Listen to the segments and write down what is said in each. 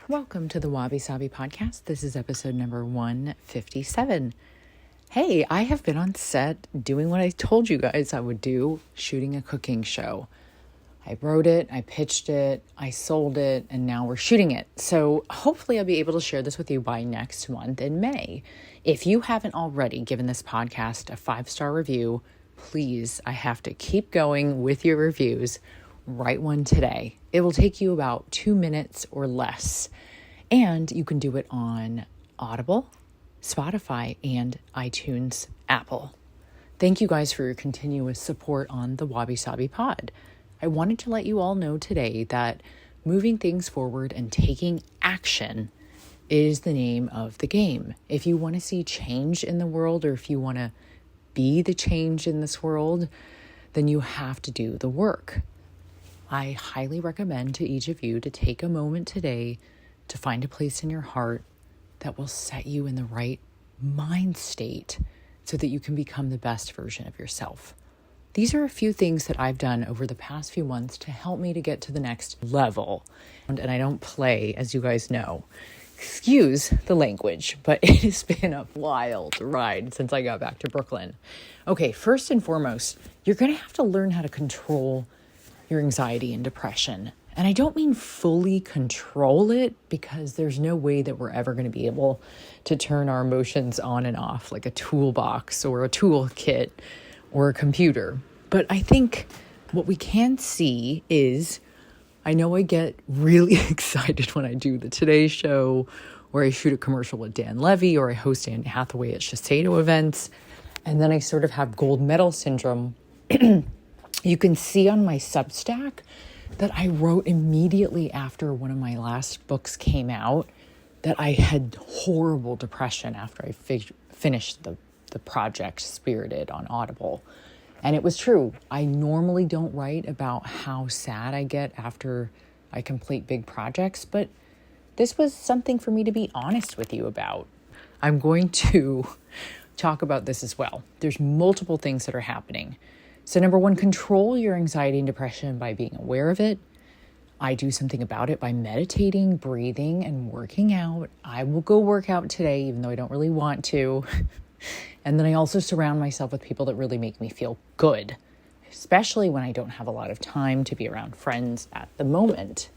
Welcome to the Wabi Sabi Podcast. This is episode number 157. Hey, I have been on set doing what I told you guys I would do, shooting a cooking show. I wrote it, I pitched it, I sold it, and now we're shooting it. So hopefully I'll be able to share this with you by next month in May. If you haven't already given this podcast a 5-star review, please, I have to keep going with your reviews. Write one today. It will take you about 2 minutes or less. And you can do it on Audible, Spotify, and iTunes, Apple. Thank you guys for your continuous support on the Wabi Sabi Pod. I wanted to let you all know today that moving things forward and taking action is the name of the game. If you want to see change in the world, or if you want to be the change in this world, then you have to do the work. I highly recommend to each of you to take a moment today to find a place in your heart that will set you in the right mind state so that you can become the best version of yourself. These are a few things that I've done over the past few months to help me to get to the next level. And I don't play, as you guys know. Excuse the language, but it has been a wild ride since I got back to Brooklyn. Okay, first and foremost, you're going to have to learn how to control your anxiety and depression. And I don't mean fully control it, because there's no way that we're ever going to be able to turn our emotions on and off like a toolbox or a toolkit or a computer. But I think what we can see is, I know I get really excited when I do the Today Show, or I shoot a commercial with Dan Levy, or I host Anne Hathaway at Shiseido events, and then I sort of have gold medal syndrome. You can see on my Substack that I wrote immediately after one of my last books came out that I had horrible depression after I finished the project Spirited on Audible. And it was true. I normally don't write about how sad I get after I complete big projects, but this was something for me to be honest with you about. I'm going to talk about this as well. There's multiple things that are happening. So number one, control your anxiety and depression by being aware of it. I do something about it by meditating, breathing, and working out. I will go work out today, even though I don't really want to. And then I also surround myself with people that really make me feel good, especially when I don't have a lot of time to be around friends at the moment.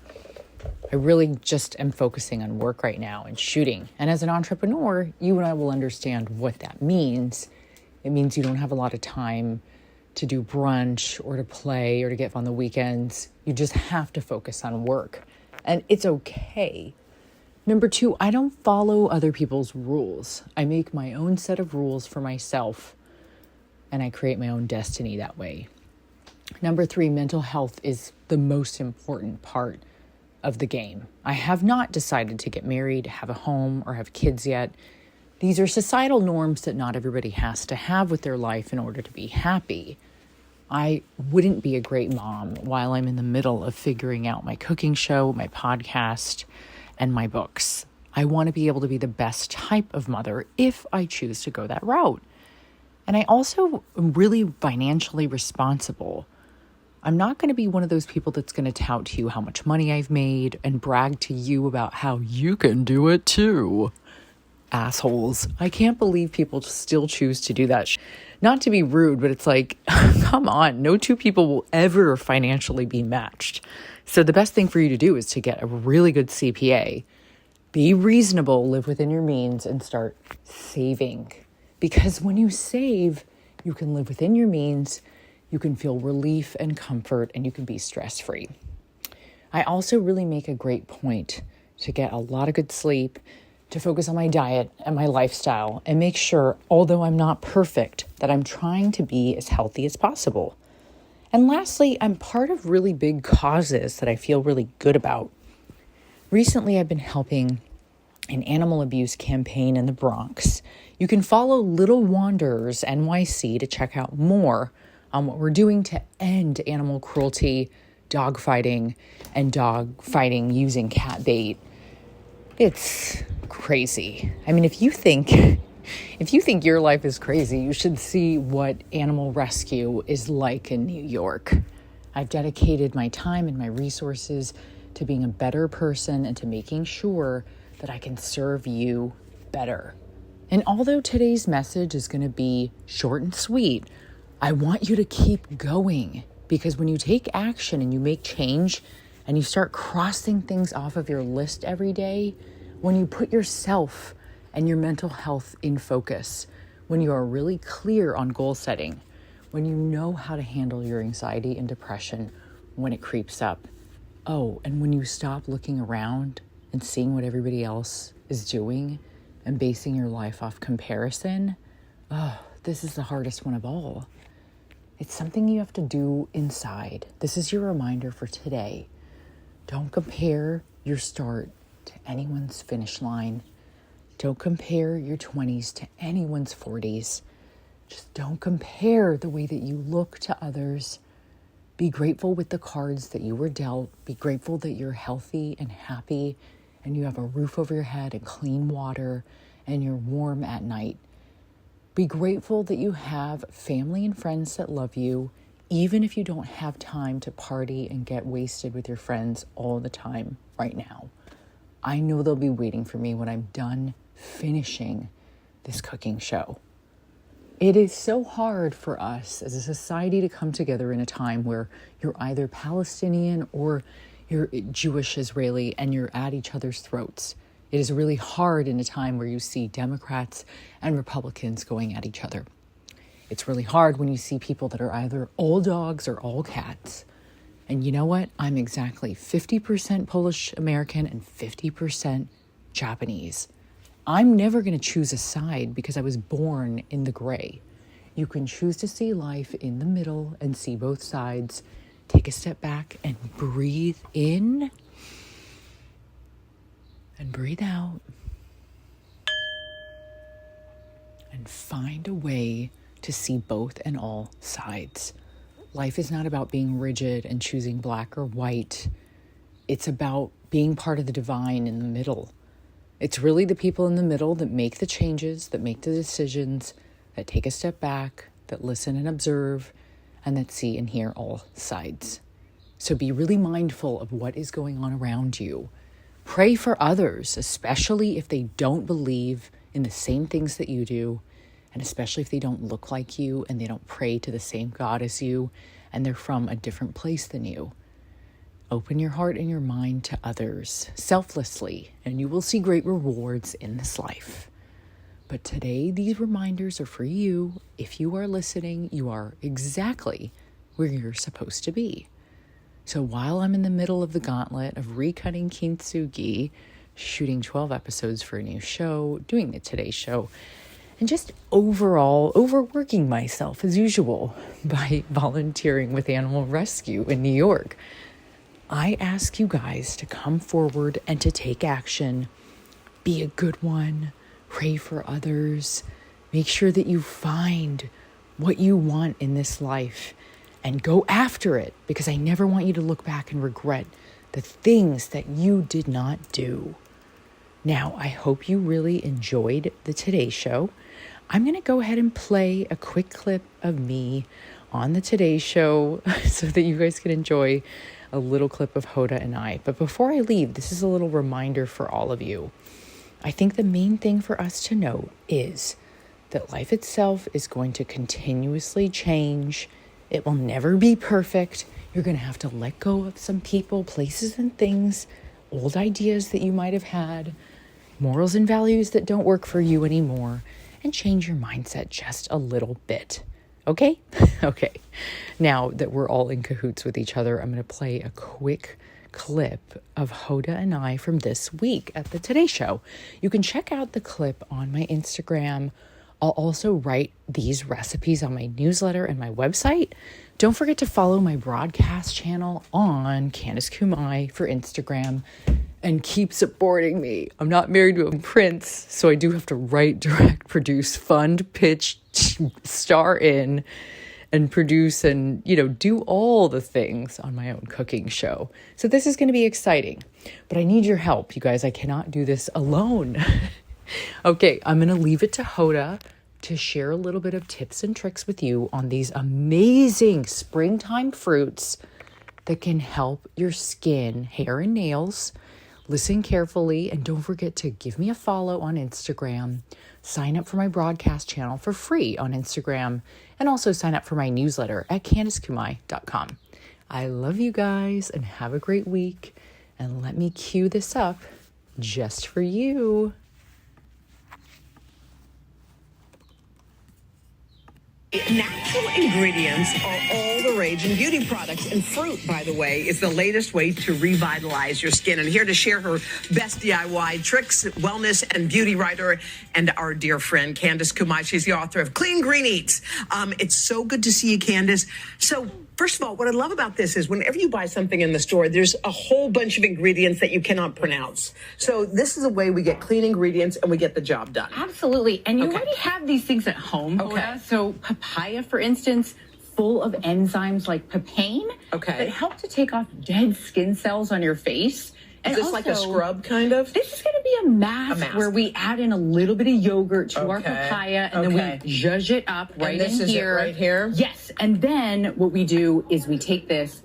I really just am focusing on work right now and shooting. And as an entrepreneur, you and I will understand what that means. It means you don't have a lot of time to do brunch or to play or to get on the weekends. You just have to focus on work. And it's okay. Number two, I don't follow other people's rules. I make my own set of rules for myself, and I create my own destiny that way. Number three, mental health is the most important part of the game. I have not decided to get married, have a home, or have kids yet. These are societal norms that not everybody has to have with their life in order to be happy. I wouldn't be a great mom while I'm in the middle of figuring out my cooking show, my podcast, and my books. I want to be able to be the best type of mother if I choose to go that route. And I also am really financially responsible. I'm not going to be one of those people that's going to tout to you how much money I've made and brag to you about how you can do it too. Assholes. I can't believe people still choose to do that. Not to be rude, but it's like, come on, no two people will ever financially be matched. So the best thing for you to do is to get a really good CPA, be reasonable, live within your means, and start saving. Because when you save, you can live within your means, you can feel relief and comfort, and you can be stress-free. I also really make a great point to get a lot of good sleep, to focus on my diet and my lifestyle, and make sure, although I'm not perfect, that I'm trying to be as healthy as possible. And lastly, I'm part of really big causes that I feel really good about. Recently, I've been helping an animal abuse campaign in the Bronx. You can follow Little Wanderers NYC to check out more on what we're doing to end animal cruelty, dog fighting, and dog fighting using cat bait. It's crazy. I mean, if you think your life is crazy, you should see what animal rescue is like in New York. I've dedicated my time and my resources to being a better person and to making sure that I can serve you better. And although today's message is going to be short and sweet, I want you to keep going, because when you take action and you make change and you start crossing things off of your list every day, when you put yourself and your mental health in focus, when you are really clear on goal setting, when you know how to handle your anxiety and depression when it creeps up, and when you stop looking around and seeing what everybody else is doing and basing your life off comparison, this is the hardest one of all. It's something you have to do inside. This is your reminder for today. Don't compare your start to anyone's finish line. Don't compare your 20s to anyone's 40s. Just don't compare the way that you look to others. Be grateful with the cards that you were dealt. Be grateful that you're healthy and happy and you have a roof over your head and clean water and you're warm at night. Be grateful that you have family and friends that love you, even if you don't have time to party and get wasted with your friends all the time right now. I know they'll be waiting for me when I'm done finishing this cooking show. It is so hard for us as a society to come together in a time where you're either Palestinian or you're Jewish Israeli and you're at each other's throats. It is really hard in a time where you see Democrats and Republicans going at each other. It's really hard when you see people that are either all dogs or all cats. And you know what? I'm exactly 50% Polish American and 50% Japanese. I'm never going to choose a side because I was born in the gray. You can choose to see life in the middle and see both sides. Take a step back and breathe in and breathe out. And find a way to see both and all sides. Life is not about being rigid and choosing black or white. It's about being part of the divine in the middle. It's really the people in the middle that make the changes, that make the decisions, that take a step back, that listen and observe, and that see and hear all sides. So be really mindful of what is going on around you. Pray for others, especially if they don't believe in the same things that you do, and especially if they don't look like you and they don't pray to the same God as you, and they're from a different place than you. Open your heart and your mind to others selflessly, and you will see great rewards in this life. But today, these reminders are for you. If you are listening, you are exactly where you're supposed to be. So while I'm in the middle of the gauntlet of recutting kintsugi, shooting 12 episodes for a new show, doing the Today Show, and just overall overworking myself as usual by volunteering with Animal Rescue in New York, I ask you guys to come forward and to take action. Be a good one. Pray for others. Make sure that you find what you want in this life and go after it, because I never want you to look back and regret the things that you did not do. Now, I hope you really enjoyed the Today Show. I'm going to go ahead and play a quick clip of me on the Today Show so that you guys can enjoy a little clip of Hoda and I. But before I leave, this is a little reminder for all of you. I think the main thing for us to know is that life itself is going to continuously change. It will never be perfect. You're going to have to let go of some people, places, and things, old ideas that you might have had, morals and values that don't work for you anymore, and change your mindset just a little bit. Okay? Okay. Now that we're all in cahoots with each other, I'm going to play a quick clip of Hoda and I from this week at the Today Show. You can check out the clip on my Instagram. I'll also write these recipes on my newsletter and my website. Don't forget to follow my broadcast channel on Candice Kumai for Instagram and keep supporting me. I'm not married to a prince, so I do have to write, direct, produce, fund, pitch, star in, and produce and, do all the things on my own cooking show. So this is going to be exciting, but I need your help, you guys. I cannot do this alone. Okay, I'm going to leave it to Hoda to share a little bit of tips and tricks with you on these amazing springtime fruits that can help your skin, hair, and nails. Listen carefully, and don't forget to give me a follow on Instagram. Sign up for my broadcast channel for free on Instagram, and also sign up for my newsletter at CandiceKumai.com. I love you guys, and have a great week. And let me cue this up just for you. Natural ingredients are all the rage in beauty products, and fruit, by the way, is the latest way to revitalize your skin. And here to share her best DIY tricks, wellness and beauty writer, and our dear friend Candice Kumai. She's the author of Clean Green Eats. It's so good to see you, Candice. So first of all, what I love about this is whenever you buy something in the store, there's a whole bunch of ingredients that you cannot pronounce. So this is a way we get clean ingredients and we get the job done. Absolutely. And you already have these things at home. Okay. So papaya, for instance, full of enzymes like papain that help to take off dead skin cells on your face. Is this like a scrub, kind of? This is going to be a mask where we add in a little bit of yogurt to our papaya, and then we zhuzh it up right in here. And this is it right here? Yes. And then what we do is we take this,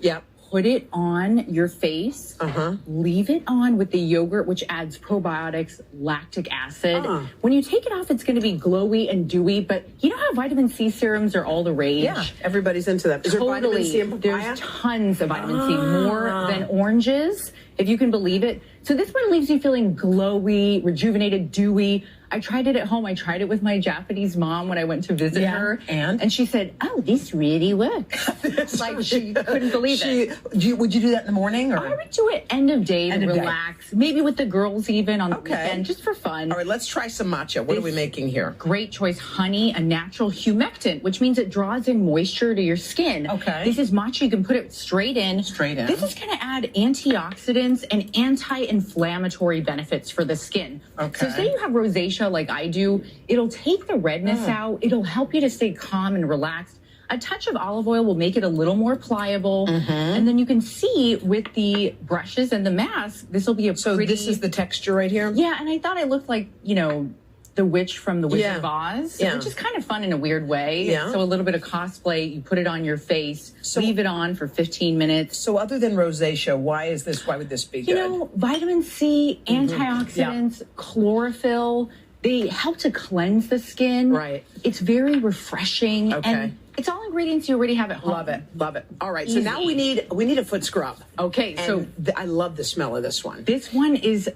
put it on your face, leave it on with the yogurt, which adds probiotics, lactic acid. When you take it off, it's going to be glowy and dewy, but you know how vitamin C serums are all the rage? Yeah, everybody's into that. Is there vitamin C in papaya? There's tons of vitamin C, more than oranges, if you can believe it. So this one leaves you feeling glowy, rejuvenated, dewy. I tried it at home. I tried it with my Japanese mom when I went to visit her. And she said, "Oh, this really works." Like she couldn't believe it. Would you do that in the morning? Or? I would do it end of day to relax. Maybe with the girls even on the weekend, just for fun. All right, let's try some matcha. What are we making here? Great choice. Honey, a natural humectant, which means it draws in moisture to your skin. This is matcha. You can put it straight in. This is going to add antioxidants and anti-inflammatory benefits for the skin. So say you have rosacea like I do, it'll take the redness out. It'll help you to stay calm and relaxed. A touch of olive oil will make it a little more pliable. And then you can see with the brushes and the mask, this will be a pretty... So this is the texture right here? Yeah, and I thought I looked like, you know, the witch from The Wizard of Oz, which is kind of fun in a weird way. So a little bit of cosplay, you put it on your face, leave it on for 15 minutes. So other than rosacea, why would this be good? You know, vitamin C, antioxidants, chlorophyll, they help to cleanse the skin. It's very refreshing. And it's all ingredients you already have at home. Love it. All right, so now we need a foot scrub. So I love the smell of this one. This one is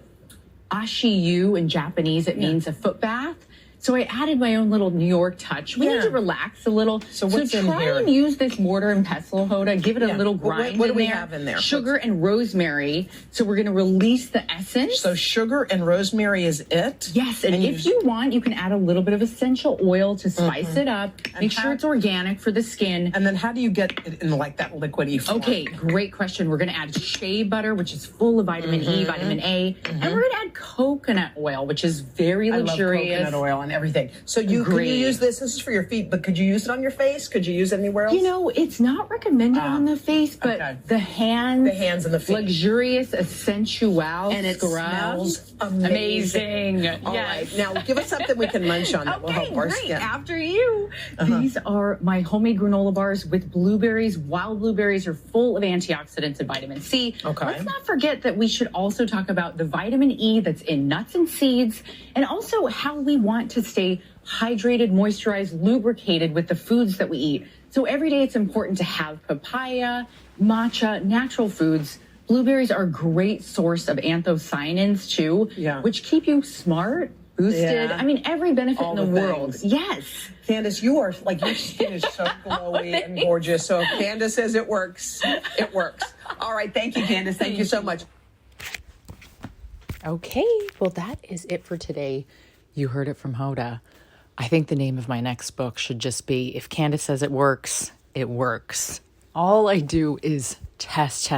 Ashiyu in Japanese. It means a foot bath. So I added my own little New York touch. We need to relax a little. So what's in here? Try and use this mortar and pestle, Hoda. Give it a little grind. What do we have in there? Sugar and rosemary. So we're going to release the essence. So sugar and rosemary is it? Yes. And if you want, you can add a little bit of essential oil to spice it up. Make sure it's organic for the skin. And then how do you get it in like that liquidy form? Okay, great question. We're going to add shea butter, which is full of vitamin E, vitamin A. And we're going to add coconut oil, which is very luxurious. I love coconut oil and everything. So can you use this? This is for your feet, but could you use it on your face? Could you use it anywhere else? You know, it's not recommended on the face, but the hands and the feet. Luxurious, sensual, and it smells amazing. All right, now give us something we can munch on that will help our skin. After you. These are my homemade granola bars with blueberries. Wild blueberries are full of antioxidants and vitamin C. Let's not forget that we should also talk about the vitamin E that's in nuts and seeds, and also how we want to stay hydrated, moisturized, lubricated with the foods that we eat. So every day it's important to have papaya, matcha, natural foods. Blueberries are a great source of anthocyanins too, which keep you smart, boosted. I mean, every benefit in the world. Yes. Candice, you are like, your skin is so glowy and gorgeous. So if Candice says it works, it works. All right. Thank you, Candice. Thank you so much. Okay. Well, that is it for today. You heard it from Hoda. I think the name of my next book should just be, If Candice Says It Works, It Works. All I do is test,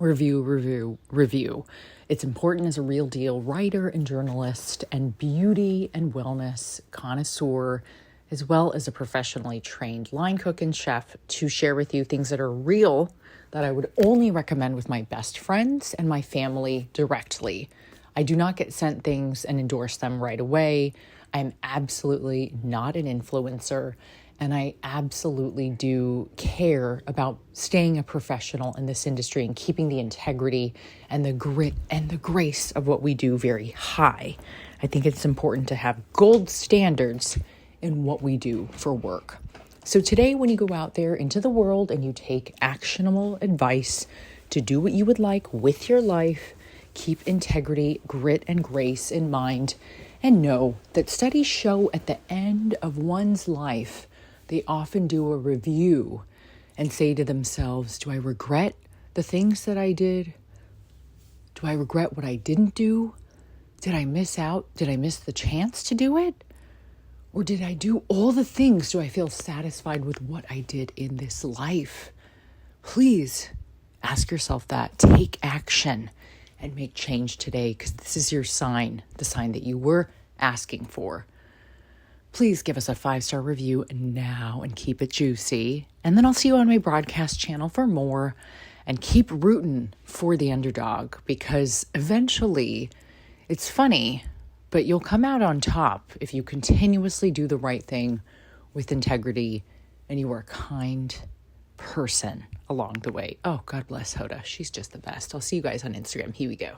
review. It's important as a real deal writer and journalist and beauty and wellness connoisseur, as well as a professionally trained line cook and chef, to share with you things that are real that I would only recommend with my best friends and my family directly. I do not get sent things and endorse them right away. I'm absolutely not an influencer. And I absolutely do care about staying a professional in this industry and keeping the integrity and the grit and the grace of what we do very high. I think it's important to have gold standards in what we do for work. So today, when you go out there into the world and you take actionable advice to do what you would like with your life, keep integrity, grit, and grace in mind, and know that studies show at the end of one's life, they often do a review and say to themselves, do I regret the things that I did? Do I regret what I didn't do? Did I miss out? Did I miss the chance to do it? Or did I do all the things? Do I feel satisfied with what I did in this life? Please ask yourself that. Take action and make change today, because this is your sign, the sign that you were asking for. Please give us a 5-star review now and keep it juicy. And then I'll see you on my broadcast channel for more. And keep rooting for the underdog, because eventually, it's funny, but you'll come out on top if you continuously do the right thing with integrity and you are a kind person along the way. Oh, God bless Hoda. She's just the best. I'll see you guys on Instagram. Here we go.